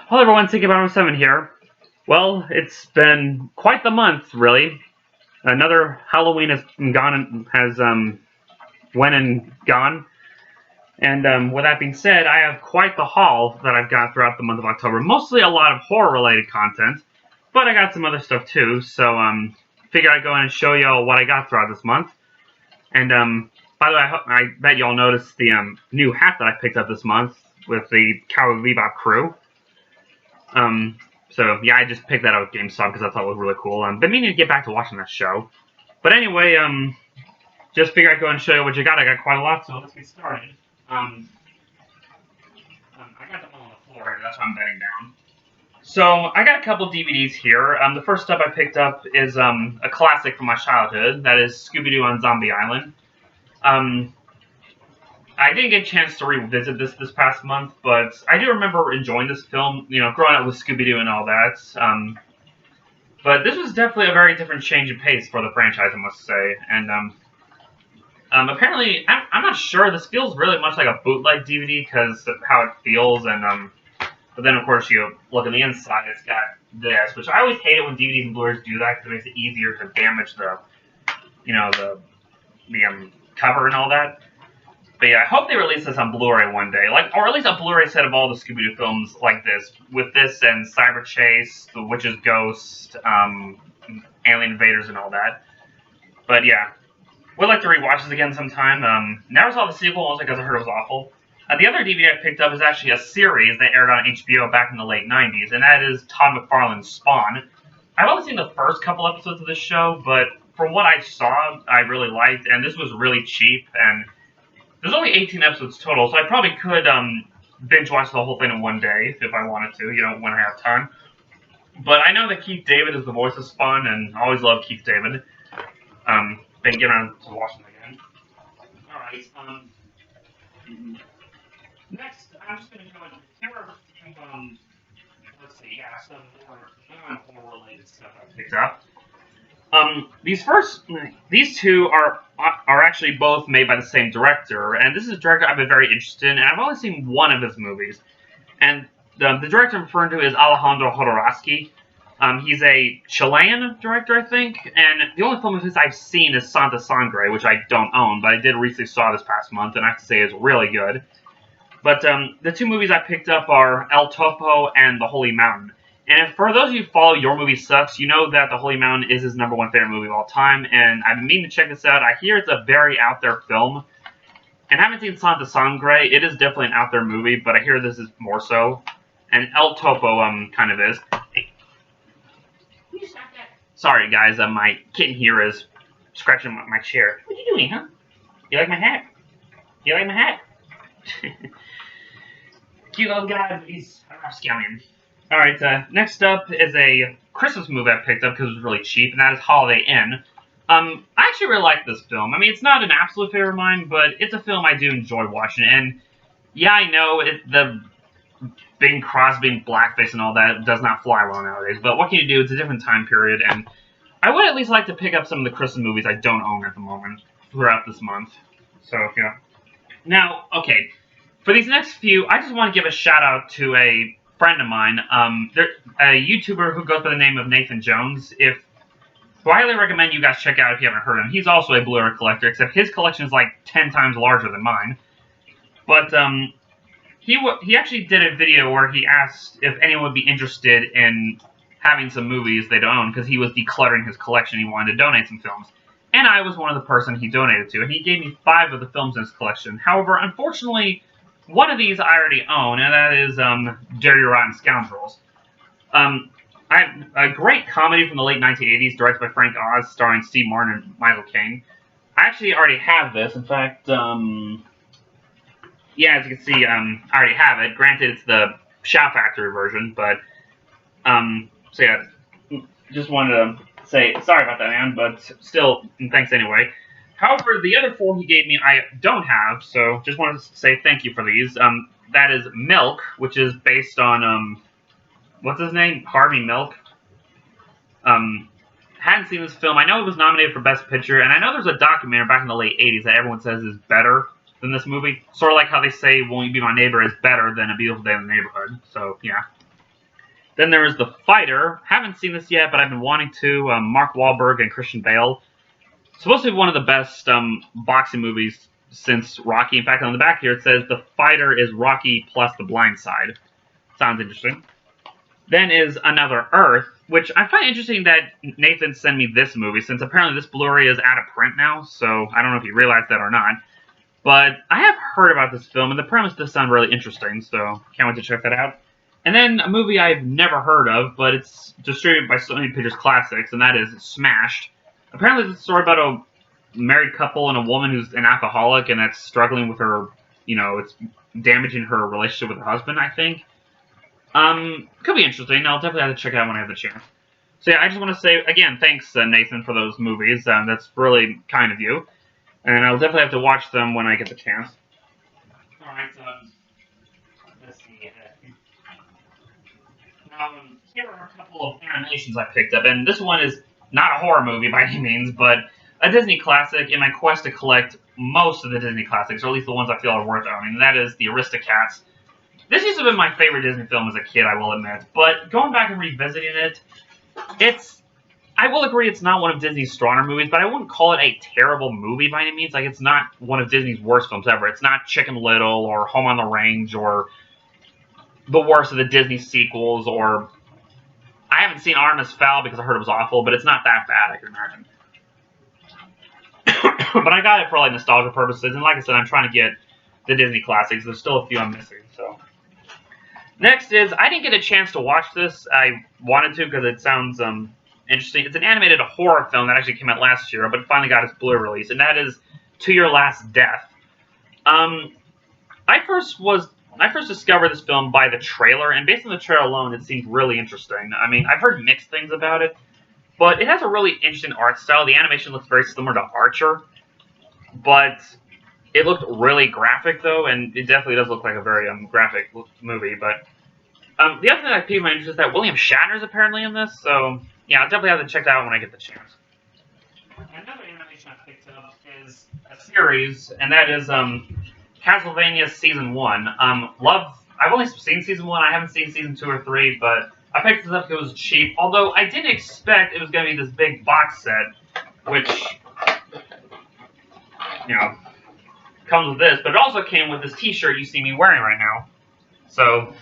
Hello everyone, Thinking7 here. Well, it's been quite the month, really. Another Halloween has went and gone. And with that being said, I have quite the haul that I've got throughout the month of October. Mostly a lot of horror-related content, but I got some other stuff too. So figured I'd go in and show y'all what I got throughout this month. And by the way, I bet y'all noticed the new hat that I picked up this month with the Cowboy Bebop crew. So yeah, I just picked that out at GameStop because I thought it was really cool. Been meaning to get back to watching that show. But anyway, just figured I'd go and show you what you got. I got quite a lot, so let's get started. I got them all on the floor, that's why I'm bedding down. So I got a couple DVDs here. The first stuff I picked up is a classic from my childhood. That is Scooby-Doo on Zombie Island. I didn't get a chance to revisit this past month, but I do remember enjoying this film, you know, growing up with Scooby-Doo and all that. But this was definitely a very different change of pace for the franchise, I must say. And apparently, I'm not sure, this feels really much like a bootleg DVD because of how it feels. And but then, of course, you look on the inside, it's got this, which I always hate it when DVDs and Blu-rays do that because it makes it easier to damage the cover and all that. But yeah, I hope they release this on Blu-ray one day, or at least a Blu-ray set of all the Scooby-Doo films like this, with this and Cyber Chase, The Witch's Ghost, Alien Invaders, and all that. But yeah, would like to rewatch this again sometime. Never saw the sequel, mostly because I heard it was awful. The other DVD I picked up is actually a series that aired on HBO back in the late 90s, and that is Todd McFarlane's Spawn. I've only seen the first couple episodes of this show, but from what I saw, I really liked, and this was really cheap, and there's only 18 episodes total, so I probably could binge watch the whole thing in one day if I wanted to, when I have time. But I know that Keith David is the voice of Spawn, and I always love Keith David. Been getting around to watching it again. Alright, next, I'm just going to go into let's see, yeah, some horror-related stuff I picked up. These two are actually both made by the same director, and this is a director I've been very interested in, and I've only seen one of his movies. And the director I'm referring to is Alejandro Jodorowsky. He's a Chilean director, I think, and the only film of his I've seen is Santa Sangre, which I don't own, but I did recently saw this past month, and I have to say is really good. But the two movies I picked up are El Topo and The Holy Mountain. And for those of you who follow Your Movie Sucks, you know that The Holy Mountain is his #1 favorite movie of all time, and I've been meaning to check this out. I hear it's a very out-there film, and I haven't seen Santa Sangre. It is definitely an out-there movie, but I hear this is more so. And El Topo kind of is. Hey. Can you stop that? Sorry, guys, my kitten here is scratching my chair. What are you doing, huh? You like my hat? You like my hat? Cute little guy, but he's a scallion. Alright, next up is a Christmas movie I picked up because it was really cheap, and that is Holiday Inn. I actually really like this film. I mean, it's not an absolute favorite of mine, but it's a film I do enjoy watching. And yeah, I know the Bing Crosby blackface and all that does not fly well nowadays, but what can you do? It's a different time period, and I would at least like to pick up some of the Christmas movies I don't own at the moment throughout this month. So, yeah. Now, okay, for these next few, I just want to give a shout out to a friend of mine, a YouTuber who goes by the name of Nathan Jones. Who I highly recommend you guys check out if you haven't heard of him. He's also a Blu-ray collector, except his collection is like 10 times larger than mine. But he actually did a video where he asked if anyone would be interested in having some movies they don't own, because he was decluttering his collection. He wanted to donate some films. And I was one of the person he donated to, and he gave me 5 of the films in his collection. However, unfortunately, one of these I already own, and that is Dirty Rotten Scoundrels. A great comedy from the late 1980s, directed by Frank Oz, starring Steve Martin and Michael Caine. I actually already have this. In fact, yeah, as you can see, I already have it. Granted, it's the Shout Factory version, but so yeah, just wanted to say sorry about that, man, but still, thanks anyway. However, the other 4 he gave me I don't have, so just wanted to say thank you for these. That is Milk, which is based on, what's his name? Harvey Milk. Hadn't seen this film. I know it was nominated for Best Picture, and I know there's a documentary back in the late 80s that everyone says is better than this movie. Sort of like how they say Won't You Be My Neighbor is better than A Beautiful Day in the Neighborhood. So, yeah. Then there is The Fighter. Haven't seen this yet, but I've been wanting to. Mark Wahlberg and Christian Bale. Supposed to be one of the best boxing movies since Rocky. In fact, on the back here it says The Fighter is Rocky plus The Blind Side. Sounds interesting. Then is Another Earth, which I find interesting that Nathan sent me this movie, since apparently this Blu-ray is out of print now, so I don't know if you realized that or not. But I have heard about this film, and the premise does sound really interesting, so can't wait to check that out. And then a movie I've never heard of, but it's distributed by Sony Pictures Classics, and that is Smashed. Apparently it's a story about a married couple and a woman who's an alcoholic, and that's struggling with her, it's damaging her relationship with her husband, I think. Could be interesting. I'll definitely have to check it out when I have the chance. So yeah, I just want to say, again, thanks, Nathan, for those movies. That's really kind of you. And I'll definitely have to watch them when I get the chance. Alright, let's see. Here are a couple of animations I picked up, and this one is not a horror movie by any means, but a Disney classic in my quest to collect most of the Disney classics, or at least the ones I feel are worth owning, and that is the Aristocats. This used to have been my favorite Disney film as a kid, I will admit, but going back and revisiting it, I will agree it's not one of Disney's stronger movies, but I wouldn't call it a terrible movie by any means. Like, it's not one of Disney's worst films ever. It's not Chicken Little or Home on the Range or the worst of the Disney sequels, or I haven't seen Artemis Fowl because I heard it was awful, but it's not that bad, I can imagine. But I got it for, like, nostalgia purposes, and like I said, I'm trying to get the Disney classics. There's still a few I'm missing, so. Next is, I didn't get a chance to watch this. I wanted to because it sounds interesting. It's an animated horror film that actually came out last year, but it finally got its Blu-ray release, and that is To Your Last Death. I first discovered this film by the trailer, and based on the trailer alone, it seemed really interesting. I mean, I've heard mixed things about it, but it has a really interesting art style. The animation looks very similar to Archer, but it looked really graphic, though, and it definitely does look like a very graphic movie. But the other thing that piqued my interest is that William Shatner is apparently in this, so yeah, I'll definitely have to check that out when I get the chance. Another animation I picked up is a series, and that is Castlevania Season 1. I've only seen Season 1, I haven't seen Season 2 or 3, but I picked this up because it was cheap, although I didn't expect it was going to be this big box set, which, comes with this, but it also came with this t-shirt you see me wearing right now. So,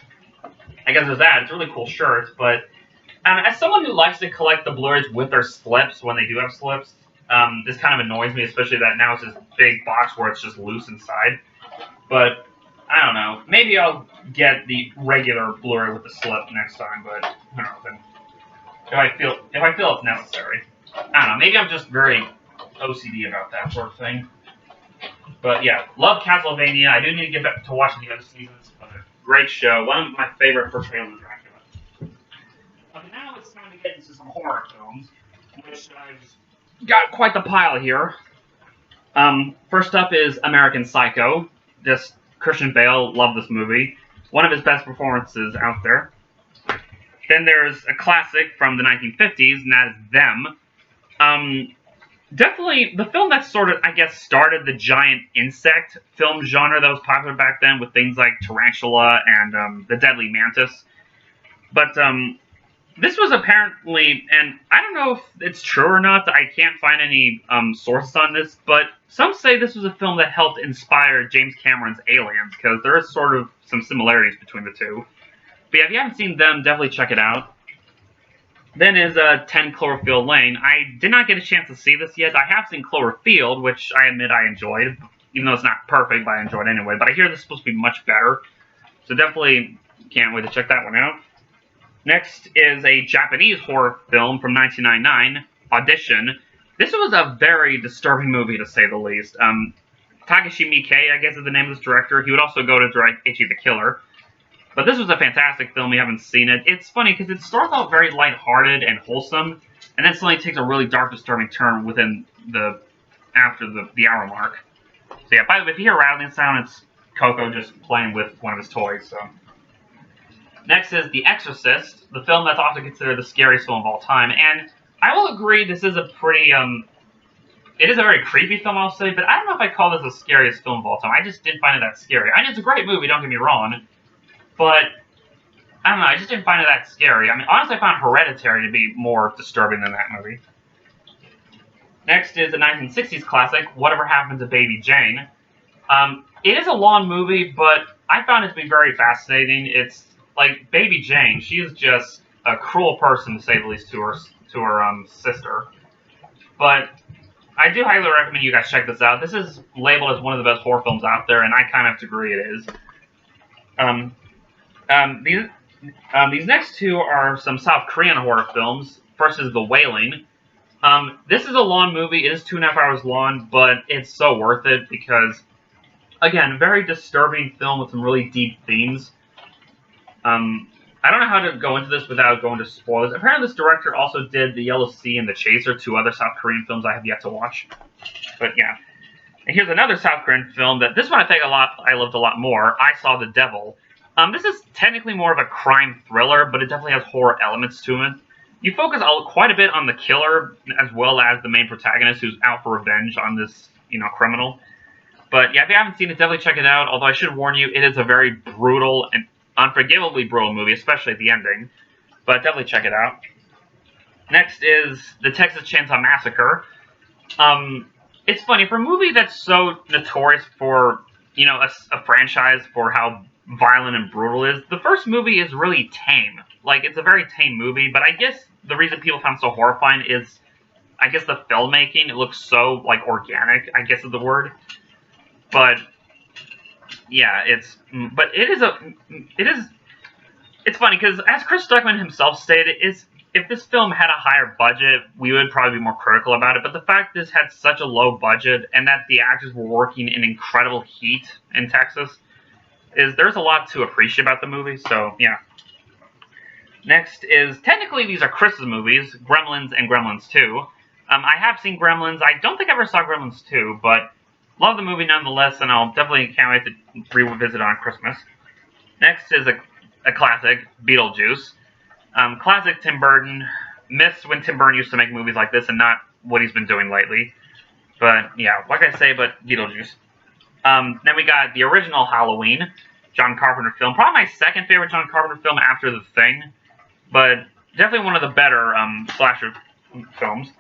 I guess there's that. It's a really cool shirt, but as someone who likes to collect the Blu-rays with their slips, when they do have slips, this kind of annoys me, especially that now it's this big box where it's just loose inside. But, I don't know. Maybe I'll get the regular Blu-ray with the slip next time, but I don't know. Then, if I feel it's necessary. I don't know. Maybe I'm just very OCD about that sort of thing. But yeah, love Castlevania. I do need to get back to watching the other seasons, but great show. One of my favorite portrayals of Dracula. Okay, now it's time to get into some horror films, which I've got quite the pile here. First up is American Psycho. Just Christian Bale, love this movie. One of his best performances out there. Then there's a classic from the 1950s, and that is Them. Definitely the film that sort of, I guess, started the giant insect film genre that was popular back then with things like Tarantula and The Deadly Mantis. But this was apparently, and I don't know if it's true or not, I can't find any sources on this, but some say this was a film that helped inspire James Cameron's Aliens, because there is sort of some similarities between the two. But yeah, if you haven't seen them, definitely check it out. Then is 10 Cloverfield Lane. I did not get a chance to see this yet. I have seen Cloverfield, which I admit I enjoyed, even though it's not perfect, but I enjoyed it anyway. But I hear this is supposed to be much better, so definitely can't wait to check that one out. Next is a Japanese horror film from 1999, Audition. This was a very disturbing movie, to say the least. Takashi Miike, I guess is the name of this director. He would also go to direct Ichi the Killer. But this was a fantastic film. You haven't seen it. It's funny because it starts out very lighthearted and wholesome, and then suddenly takes a really dark, disturbing turn after the hour mark. So yeah, by the way, if you hear a rattling sound, it's Coco just playing with one of his toys. So next is The Exorcist, the film that's often considered the scariest film of all time. And I will agree, this is a pretty it is a very creepy film, I'll say, but I don't know if I call this the scariest film of all time. I just didn't find it that scary. I mean, it's a great movie. Don't get me wrong. But I don't know, I just didn't find it that scary. I mean, honestly, I found Hereditary to be more disturbing than that movie. Next is the 1960s classic, Whatever Happened to Baby Jane. It is a long movie, but I found it to be very fascinating. It's like Baby Jane. She is just a cruel person, to say the least, to her sister. But I do highly recommend you guys check this out. This is labeled as one of the best horror films out there, and I kind of have to agree it is. These next two are some South Korean horror films. First is The Wailing. This is a long movie. It is 2.5 hours long, but it's so worth it because, again, very disturbing film with some really deep themes. I don't know how to go into this without going to spoilers. Apparently, this director also did The Yellow Sea and The Chaser, two other South Korean films I have yet to watch. But yeah. And here's another South Korean film that this one I loved a lot more. I Saw the Devil. This is technically more of a crime thriller, but it definitely has horror elements to it. You focus quite a bit on the killer as well as the main protagonist who's out for revenge on this, criminal. But yeah, if you haven't seen it, definitely check it out. Although I should warn you, it is a very brutal and unforgivably brutal movie, especially at the ending. But definitely check it out. Next is the Texas Chainsaw Massacre. It's funny, for a movie that's so notorious for, a franchise for how violent and brutal it is, the first movie is really tame. Like, it's a very tame movie, but I guess the reason people found it so horrifying is, I guess, the filmmaking. It looks so, organic, I guess is the word. But yeah, it's funny because, as Chris Stuckman himself stated, if this film had a higher budget, we would probably be more critical about it. But the fact this had such a low budget and that the actors were working in incredible heat in Texas there's a lot to appreciate about the movie. So yeah. Next is, technically these are Chris's movies, Gremlins and Gremlins 2. I have seen Gremlins. I don't think I ever saw Gremlins 2, but love the movie nonetheless, and I'll definitely can't wait to revisit on Christmas. Next is a classic, Beetlejuice. Classic Tim Burton. Miss when Tim Burton used to make movies like this and not what he's been doing lately. But yeah, like I say, but Beetlejuice. Then we got the original Halloween, John Carpenter film. Probably my second favorite John Carpenter film after The Thing, but definitely one of the better slasher films.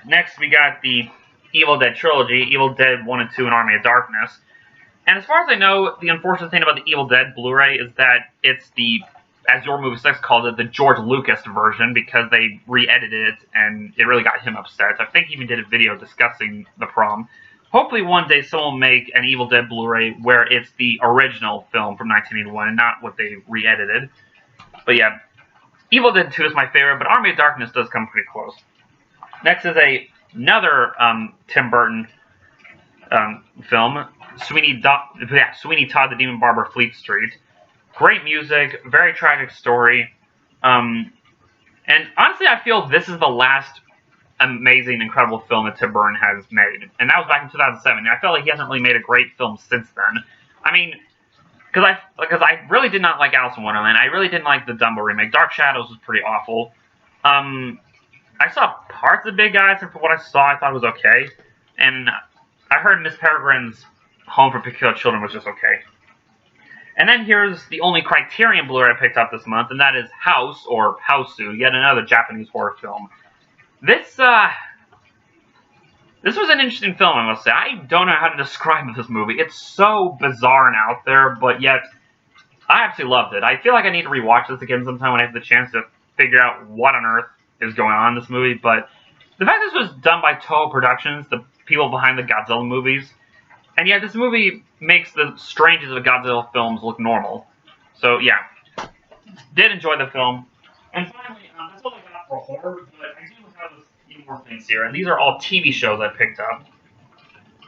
Next, we got the Evil Dead trilogy, Evil Dead 1 and 2 and Army of Darkness. And as far as I know, the unfortunate thing about the Evil Dead Blu-ray is that it's the, as Your Movie 6 called it, the George Lucas version, because they re-edited it and it really got him upset. I think he even did a video discussing the problem. Hopefully one day someone will make an Evil Dead Blu-ray where it's the original film from 1981 and not what they re-edited. But yeah, Evil Dead 2 is my favorite, but Army of Darkness does come pretty close. Next is another Tim Burton film, Sweeney Todd, The Demon Barber of Fleet Street. Great music, very tragic story. And honestly, I feel this is the last amazing, incredible film that Tim Burton has made. And that was back in 2007. And I felt like he hasn't really made a great film since then. I mean, because I really did not like Alice in Wonderland. I really didn't like the Dumbo remake. Dark Shadows was pretty awful. I saw parts of Big Eyes, and for what I saw, I thought it was okay. And I heard Miss Peregrine's Home for Peculiar Children was just okay. And then here's the only Criterion Blu-ray I picked up this month, and that is House, or Hausu, yet another Japanese horror film. This was an interesting film, I must say. I don't know how to describe this movie. It's so bizarre and out there, but yet I absolutely loved it. I feel like I need to rewatch this again sometime when I have the chance to figure out what on earth is going on in this movie. But the fact this was done by Toho Productions, the people behind the Godzilla movies, and yet this movie makes the strangest of Godzilla films look normal. So yeah, did enjoy the film. And finally, that's all I got for horror, but I do have a few more things here, and these are all TV shows I picked up.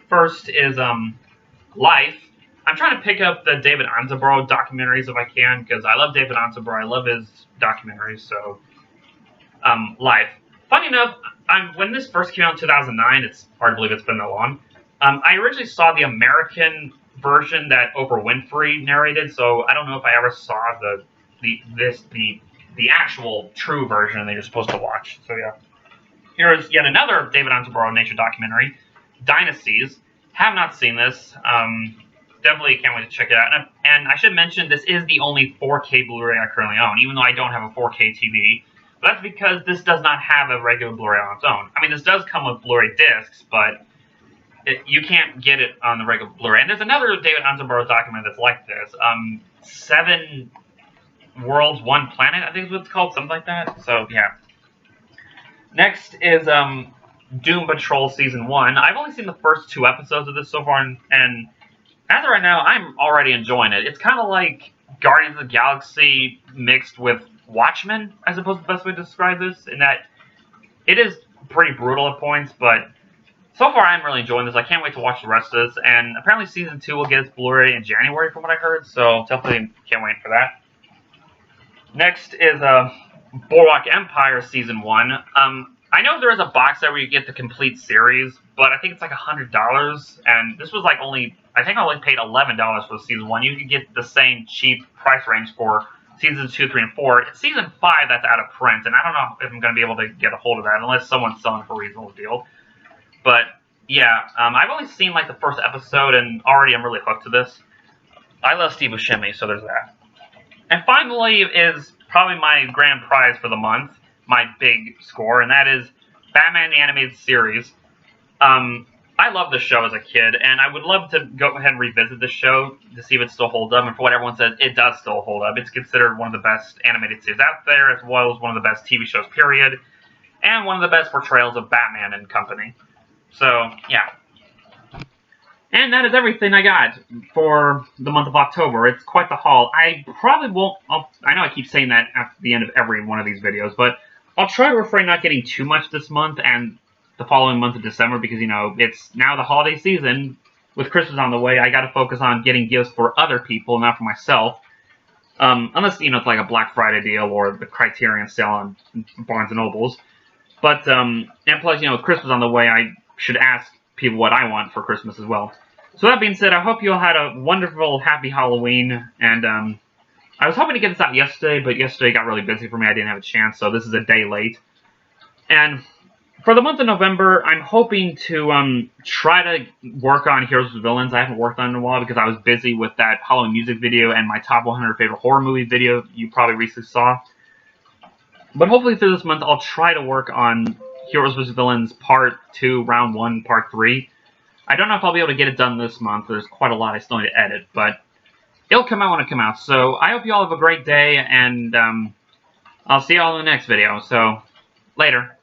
First is Life. I'm trying to pick up the David Attenborough documentaries if I can, because I love David Attenborough. I love his documentaries, so Life. Funny enough, when this first came out in 2009, it's hard to believe it's been that long. I originally saw the American version that Oprah Winfrey narrated, so I don't know if I ever saw the actual true version that you're supposed to watch. So yeah. Here's yet another David Attenborough nature documentary, Dynasties. Have not seen this. Definitely can't wait to check it out. And And I should mention, this is the only 4K Blu-ray I currently own, even though I don't have a 4K TV. But that's because this does not have a regular Blu-ray on its own. I mean, this does come with Blu-ray discs, but you can't get it on the regular Blu-ray. And there's another David Attenborough document that's like this. 7 Worlds, 1 Planet, I think is what it's called, something like that. So, yeah. Next is Doom Patrol Season 1. I've only seen the first 2 episodes of this so far, and as of right now, I'm already enjoying it. It's kind of like Guardians of the Galaxy mixed with Watchmen, I suppose the best way to describe this, in that it is pretty brutal at points, but so far I'm really enjoying this. I can't wait to watch the rest of this, and apparently Season 2 will get its Blu-ray in January from what I heard, so definitely can't wait for that. Next is Boardwalk Empire Season 1. I know there is a box set where you get the complete series, but I think it's like $100, and this was like I think I only paid $11 for Season 1. You can get the same cheap price range for Seasons 2, 3, and 4. It's Season 5 that's out of print, and I don't know if I'm going to be able to get a hold of that unless someone's selling it for a reasonable deal. But, yeah, I've only seen like the first episode, and already I'm really hooked to this. I love Steve Buscemi, so there's that. And finally is probably my grand prize for the month, my big score, and that is Batman the Animated Series. I loved the show as a kid, and I would love to go ahead and revisit this show to see if it still holds up, and for what everyone says, it does still hold up. It's considered one of the best animated series out there, as well as one of the best TV shows, period, and one of the best portrayals of Batman and company. So, yeah. And that is everything I got for the month of October. It's quite the haul. I probably won't, I know I keep saying that at the end of every one of these videos, but I'll try to refrain not getting too much this month and the following month of December because, you know, it's now the holiday season. With Christmas on the way, I gotta focus on getting gifts for other people, not for myself. Unless, you know, it's like a Black Friday deal or the Criterion sale on Barnes & Nobles. But, and plus, you know, with Christmas on the way, I should ask people what I want for Christmas as well. So that being said, I hope you all had a wonderful, happy Halloween, and I was hoping to get this out yesterday, but yesterday got really busy for me. I didn't have a chance, so this is a day late. And for the month of November, I'm hoping to try to work on Heroes vs. Villains. I haven't worked on it in a while because I was busy with that Halloween music video and my top 100 favorite horror movie video you probably recently saw. But hopefully through this month, I'll try to work on Heroes vs. Villains Part 2, Round 1, Part 3. I don't know if I'll be able to get it done this month. There's quite a lot I still need to edit, but it'll come out when it comes out. So I hope you all have a great day, and I'll see you all in the next video. So, later.